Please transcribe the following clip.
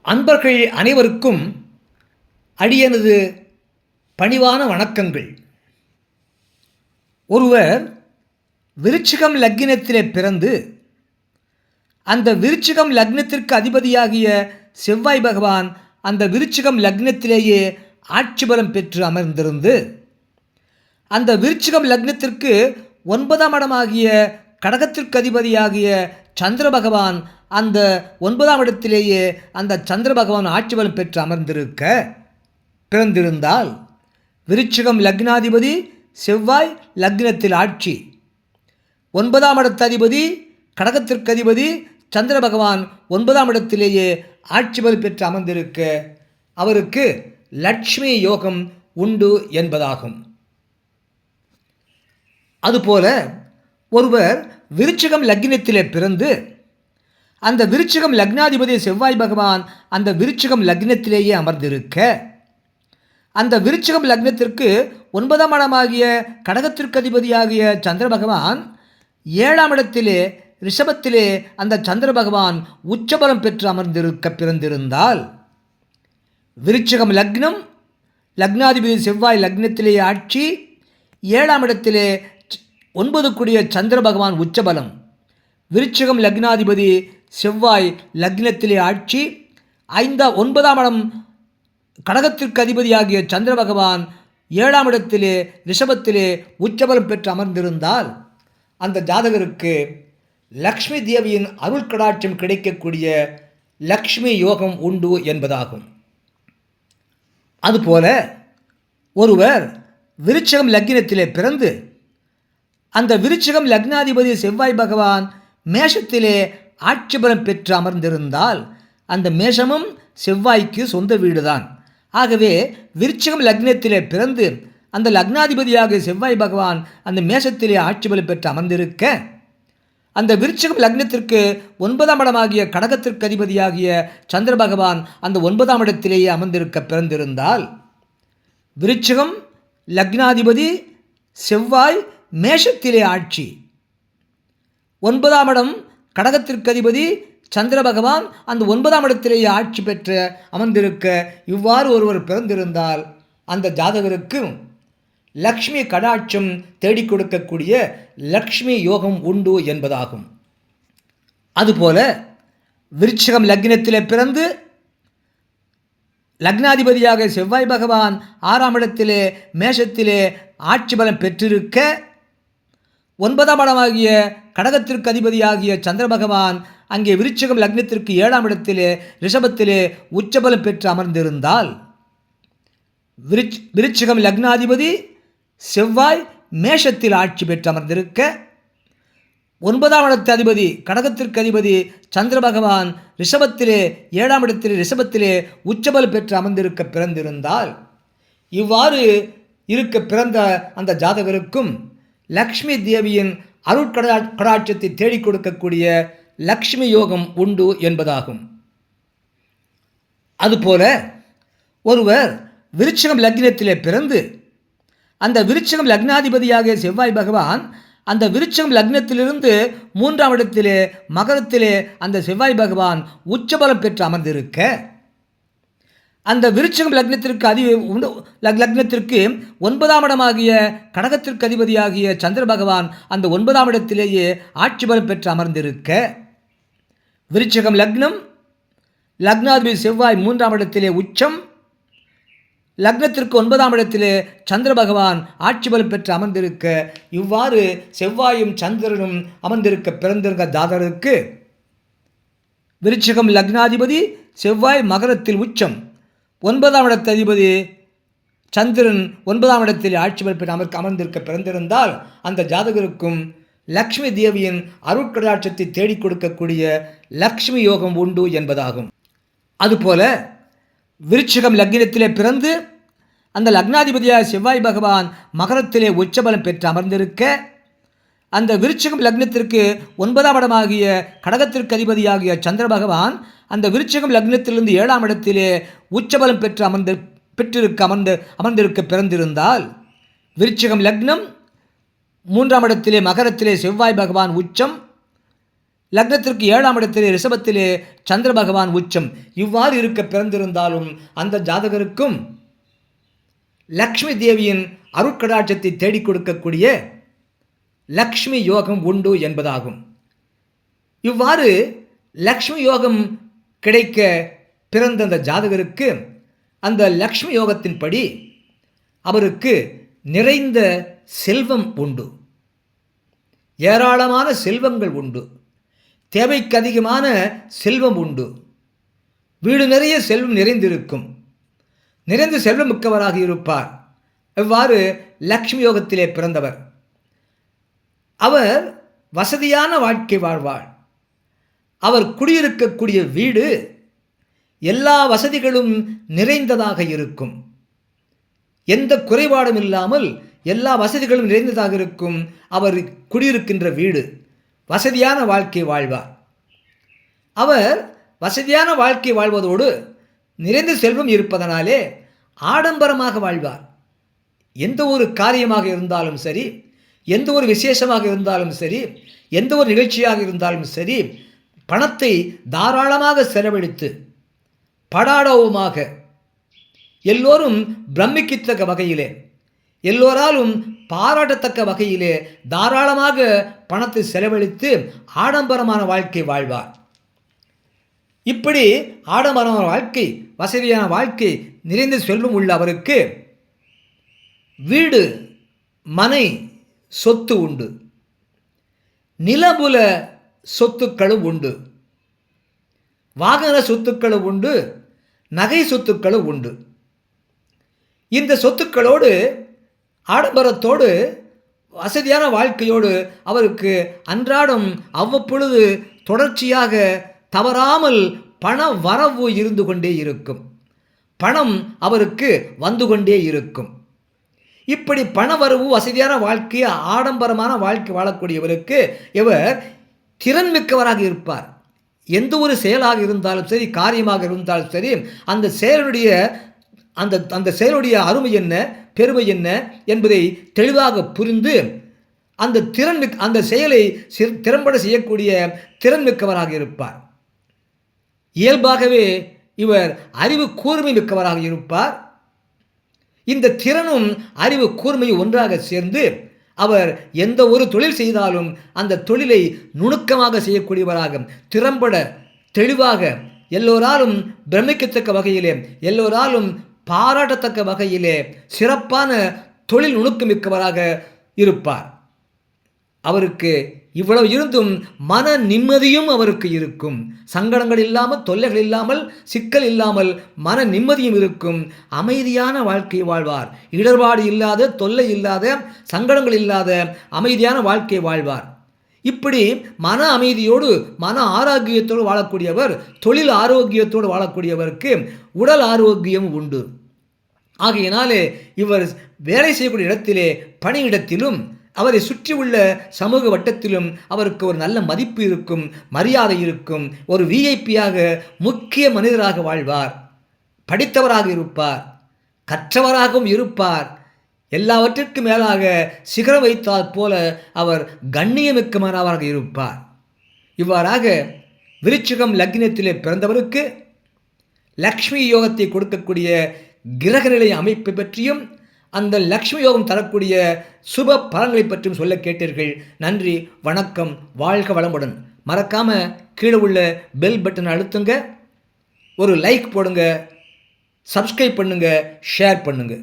அன்பர்கள் அனைவருக்கும் அடியனது பணிவான வணக்கங்கள். ஒருவர் விருச்சிகம் லக்னத்திலே பிறந்து அந்த விருச்சிகம் லக்னத்திற்கு அதிபதியாகிய செவ்வாய் பகவான் அந்த விருச்சிகம் லக்னத்திலேயே ஆட்சி பலம் பெற்று அமர்ந்திருந்து அந்த விருச்சிகம் லக்னத்திற்கு 9ஆம் இடமாகிய கடகத்திற்கு அதிபதியாகிய சந்திர பகவான் அந்த 9ஆம் இடத்திலேயே அந்த சந்திர பகவான் ஆட்சி பலம் பெற்று அமர்ந்திருக்க பிறந்திருந்தால் விருச்சிகம் லக்னாதிபதி செவ்வாய் லக்னத்தில் ஆட்சி, 9ஆம் இடத்து அதிபதி கடகத்திற்கு அதிபதி சந்திர பகவான் 9ஆம் இடத்திலேயே ஆட்சி பலம் பெற்று அமர்ந்திருக்க அவருக்கு லட்சுமி யோகம் உண்டு என்பதாகும். அதுபோல ஒருவர் விருச்சிகம் லக்னத்திலே பிறந்து அந்த விருச்சிகம் லக்னாதிபதி செவ்வாய் பகவான் அந்த விருச்சிகம் லக்னத்திலேயே அமர்ந்திருக்க அந்த விருச்சிகம் லக்னத்திற்கு 9ஆம் இடமாகிய கடகத்திற்கு அதிபதியாகிய சந்திர பகவான் 7ஆம் இடத்திலே ரிஷபத்திலே அந்த சந்திர பகவான் உச்சபலம் பெற்று அமர்ந்திருக்க பிறந்திருந்தால் விருச்சிகம் லக்னம் லக்னாதிபதி செவ்வாய் லக்னத்திலே ஆட்சி, 7ஆம் இடத்திலே 9 கூடிய சந்திர பகவான் உச்சபலம், விருச்சிகம் லக்னாதிபதி செவ்வாய் லக்னத்திலே ஆட்சி, 9ஆம் இடம் கடகத்திற்கு அதிபதியாகிய சந்திர பகவான் 7ஆம் இடத்திலே ரிஷபத்திலே உச்சபலம் பெற்று அமர்ந்திருந்தால் அந்த ஜாதகருக்கு லக்ஷ்மி தேவியின் அருள் கடாட்சம் கிடைக்கக்கூடிய லக்ஷ்மி யோகம் உண்டு என்பதாகும். அதுபோல ஒருவர் விருச்சிகம் லக்னத்திலே பிறந்து அந்த விருச்சிகம் லக்னாதிபதி செவ்வாய் பகவான் மேஷத்திலே ஆட்சி பலம் பெற்று அமர்ந்திருந்தால் அந்த மேஷமும் செவ்வாய்க்கு சொந்த வீடுதான். ஆகவே விருச்சிகம் லக்னத்திலே பிறந்து அந்த லக்னாதிபதியாக செவ்வாய் பகவான் அந்த மேஷத்திலே ஆட்சி பலம் பெற்று அமர்ந்திருக்க அந்த விருச்சிகம் லக்னத்திற்கு 9ஆம் இடமாகிய கடகத்திற்கு அதிபதியாகிய சந்திர பகவான் அந்த 9ஆம் இடத்திலேயே அமர்ந்திருக்க பிறந்திருந்தால் விருச்சிகம் லக்னாதிபதி செவ்வாய் மேஷத்திலே ஆட்சி, 9ஆம் இடம் கடகத்திற்கு அதிபதி சந்திர பகவான் அந்த 9ஆம் இடத்திலேயே ஆட்சி பெற்று அமர்ந்திருக்க இவ்வாறு ஒருவர் பிறந்திருந்தால் அந்த ஜாதகருக்கு லக்ஷ்மி கடாட்சம் தேடிக் கொடுக்கக்கூடிய லக்ஷ்மி யோகம் உண்டு என்பதாகும். அதுபோல விருச்சிகம் லக்னத்திலே பிறந்து லக்னாதிபதியாக செவ்வாய் பகவான் 6ஆம் இடத்திலே மேஷத்திலே ஆட்சி பலம் பெற்றிருக்க 9ஆம் இடமாகிய கடகத்திற்கு அதிபதியாகிய சந்திர பகவான் அங்கே விருச்சிகம் லக்னத்திற்கு 7ஆம் இடத்திலே ரிஷபத்திலே உச்சபலம் பெற்று அமர்ந்திருந்தால் விருச்சிகம் லக்னாதிபதி செவ்வாய் மேஷத்தில் ஆட்சி பெற்று அமர்ந்திருக்க 9ஆம் இடத்து அதிபதி கடகத்திற்கு அதிபதி சந்திர பகவான் ரிஷபத்திலே 7ஆம் இடத்திலே ரிஷபத்திலே உச்சபலம் பெற்று அமர்ந்திருக்க பிறந்திருந்தால் இவ்வாறு இருக்க பிறந்த அந்த ஜாதகருக்கும் லக்ஷ்மி தேவியின் அருட்கடாட்சத்தை தேடிக் கொடுக்கக்கூடிய லக்ஷ்மி யோகம் உண்டு என்பதாகும். அதுபோல ஒருவர் விருச்சிகம் லக்னத்திலே பிறந்து அந்த விருச்சிகம் லக்னாதிபதியாக செவ்வாய் பகவான் அந்த விருச்சிகம் லக்னத்திலிருந்து 3ஆம் இடத்திலே மகரத்திலே அந்த செவ்வாய் பகவான் உச்சபலம் பெற்று அமர்ந்திருக்க அந்த விருச்சிகம் லக்னத்திற்கு 9ஆம் இடமாகிய கடகத்திற்கு அதிபதியாகிய சந்திர பகவான் அந்த 9ஆம் இடத்திலேயே ஆட்சி பலம் பெற்று அமர்ந்திருக்க விருச்சிகம் லக்னம் லக்னாதிபதி செவ்வாய் 3ஆம் இடத்திலே உச்சம், லக்னத்திற்கு 9ஆம் இடத்திலே சந்திர பகவான் ஆட்சி பலம் பெற்று அமர்ந்திருக்க இவ்வாறு செவ்வாயும் சந்திரனும் அமர்ந்திருக்க பிறந்திருந்த ஜாதகருக்கு விருச்சிகம் லக்னாதிபதி செவ்வாய் மகரத்தில் உச்சம், 9ஆம் இடத்து அதிபதி சந்திரன் 9ஆம் இடத்தில் ஆட்சி பலம் பெற்று அமர்ந்திருக்க பிறந்திருந்தால் அந்த ஜாதகருக்கும் லக்ஷ்மி தேவியின் அருட்கடாட்சத்தை தேடிக் கொடுக்கக்கூடிய லக்ஷ்மி யோகம் உண்டு என்பதாகும். அதுபோல விருச்சிகம் லக்னத்திலே பிறந்து அந்த லக்னாதிபதியாக செவ்வாய் பகவான் மகரத்திலே உச்சபலம் பெற்று அமர்ந்திருக்க அந்த விருச்சிகம் லக்னத்திற்கு 9ஆம் இடமாகிய கடகத்திற்கு அதிபதியாகிய சந்திர பகவான் அந்த விருச்சிகம் லக்னத்திலிருந்து 7ஆம் இடத்திலே உச்சபலம் பெற்று அமர்ந்திருக்க பிறந்திருந்தால் விருச்சிகம் லக்னம் 3ஆம் இடத்திலே மகரத்திலே செவ்வாய் பகவான் உச்சம், லக்னத்திற்கு 7ஆம் இடத்திலே ரிஷபத்திலே சந்திர பகவான் உச்சம். இவ்வாறு இருக்க பிறந்திருந்தாலும் அந்த ஜாதகருக்கும் லக்ஷ்மி தேவியின் அருட்கடாட்சத்தை தேடிக் கொடுக்கக்கூடிய லக்ஷ்மி யோகம் உண்டு என்பதாகும். இவ்வாறு லக்ஷ்மி யோகம் கிடைக்க பிறந்த அந்த ஜாதகருக்கு அந்த லக்ஷ்மி யோகத்தின்படி அவருக்கு நிறைந்த செல்வம் உண்டு, ஏராளமான செல்வங்கள் உண்டு, தேவைக்கு அதிகமான செல்வம் உண்டு, வீடு நிறைய செல்வம் நிறைந்திருக்கும், நிறைந்த செல்வம் மிக்கவராக இருப்பார். இவ்வாறு லக்ஷ்மி யோகத்திலே பிறந்தவர். அவர் வசதியான வாழ்க்கை வாழ்வார். அவர் குடியிருக்கக்கூடிய வீடு எல்லா வசதிகளும் நிறைந்ததாக இருக்கும். எந்த குறைபாடும் இல்லாமல் எல்லா வசதிகளும் நிறைந்ததாக இருக்கும். அவர் குடியிருக்கின்ற வீடு வசதியான வாழ்க்கை வாழ்வார். அவர் வசதியான வாழ்க்கை வாழ்வதோடு நிறைந்த செல்வம் இருப்பதனாலே ஆடம்பரமாக வாழ்வார். எந்த ஒரு காரியமாக இருந்தாலும் சரி, எந்த ஒரு விசேஷமாக இருந்தாலும் சரி, எந்த ஒரு நிகழ்ச்சியாக இருந்தாலும் சரி, பணத்தை தாராளமாக செலவழித்து படாடவுமாக எல்லோரும் பிரமிக்கத்தக்க வகையிலே, எல்லோராலும் பாராட்டத்தக்க வகையிலே தாராளமாக பணத்தை செலவழித்து ஆடம்பரமான வாழ்க்கை வாழ்வார். இப்படி ஆடம்பரமான வாழ்க்கை, வசதியான வாழ்க்கை, நிறைந்த செல்வம் உள்ள அவருக்கு வீடு, மனை, சொத்து உண்டு, நிலபுல சொத்துக்களும் உண்டு, வாகன சொத்துக்களும் உண்டு, நகை சொத்துக்களும் உண்டு. இந்த சொத்துக்களோடு ஆடம்பரத்தோடு வசதியான வாழ்க்கையோடு அவருக்கு அன்றாடம் அவ்வப்பொழுது தொடர்ச்சியாக தவறாமல் பண வரவு இருந்து கொண்டே இருக்கும். பணம் அவருக்கு வந்து கொண்டே இருக்கும். இப்படி பண வரவு, வசதியான வாழ்க்கை, ஆடம்பரமான வாழ்க்கை வாழக்கூடியவருக்கு இவர் திறன்மிக்கவராக இருப்பார். எந்த ஒரு செயலாக இருந்தாலும் சரி, காரியமாக இருந்தாலும் சரி, அந்த செயலுடைய அந்த செயலுடைய அருமை என்ன, பெருமை என்ன என்பதை தெளிவாக புரிந்து அந்த செயலை திறம்பட செய்யக்கூடிய திறன்மிக்கவராக இருப்பார். இயல்பாகவே இவர் அறிவு கூர்மை மிக்கவராக இருப்பார். இந்த திறனும் அறிவு கூர்மையும் ஒன்றாக சேர்ந்து அவர் எந்த ஒரு தொழில் செய்தாலும் அந்த தொழிலை நுணுக்கமாக செய்யக்கூடியவராக, திறம்பட தெளிவாக, எல்லோராலும் பிரமிக்கத்தக்க வகையிலே, எல்லோராலும் பாராட்டத்தக்க வகையிலே சிறப்பான தொழில் நுணுக்கமிக்கவராக இருப்பார். அவருக்கு இவ்வளவு இருந்தும் மன நிம்மதியும் அவருக்கு இருக்கும். சங்கடங்கள் இல்லாமல், தொல்லைகள் இல்லாமல், சிக்கல் இல்லாமல் மன நிம்மதியும் இருக்கும். அமைதியான வாழ்க்கை வாழ்வார். இடர்பாடு இல்லாத, தொல்லை இல்லாத, சங்கடங்கள் இல்லாத அமைதியான வாழ்க்கை வாழ்வார். இப்படி மன அமைதியோடு, மன ஆரோக்கியத்தோடு வாழக்கூடியவர், தொழில் ஆரோக்கியத்தோடு வாழக்கூடியவருக்கு உடல் ஆரோக்கியம் உண்டு. ஆகையினாலே இவர் வேலை செய்யக்கூடிய இடத்திலே, பணியிடத்திலும், அவரை சுற்றியுள்ள சமூக வட்டத்திலும் அவருக்கு ஒரு நல்ல மதிப்பு இருக்கும், மரியாதை இருக்கும். ஒரு விஐபியாக, முக்கிய மனிதராக வாழ்வார். படித்தவராக இருப்பார், கற்றவராகவும் இருப்பார். எல்லாவற்றிற்கும் மேலாக சிகரம் வைத்தால் போல அவர் கண்ணியமிக்கமானவராக இருப்பார். இவ்வாறாக விருச்சிகம் லக்னத்திலே பிறந்தவருக்கு லக்ஷ்மி யோகத்தை கொடுக்கக்கூடிய கிரகநிலை அமைப்பை பற்றியும் அந்த லக்ஷ்மி யோகம் தரக்கூடிய சுப பலன்களை பற்றியும் சொல்ல கேட்டீர்கள். நன்றி, வணக்கம், வாழ்க வளமுடன். மறக்காமல் கீழே உள்ள பெல் பட்டன் அழுத்துங்க, ஒரு லைக் போடுங்க, சப்ஸ்கிரைப் பண்ணுங்க, ஷேர் பண்ணுங்க.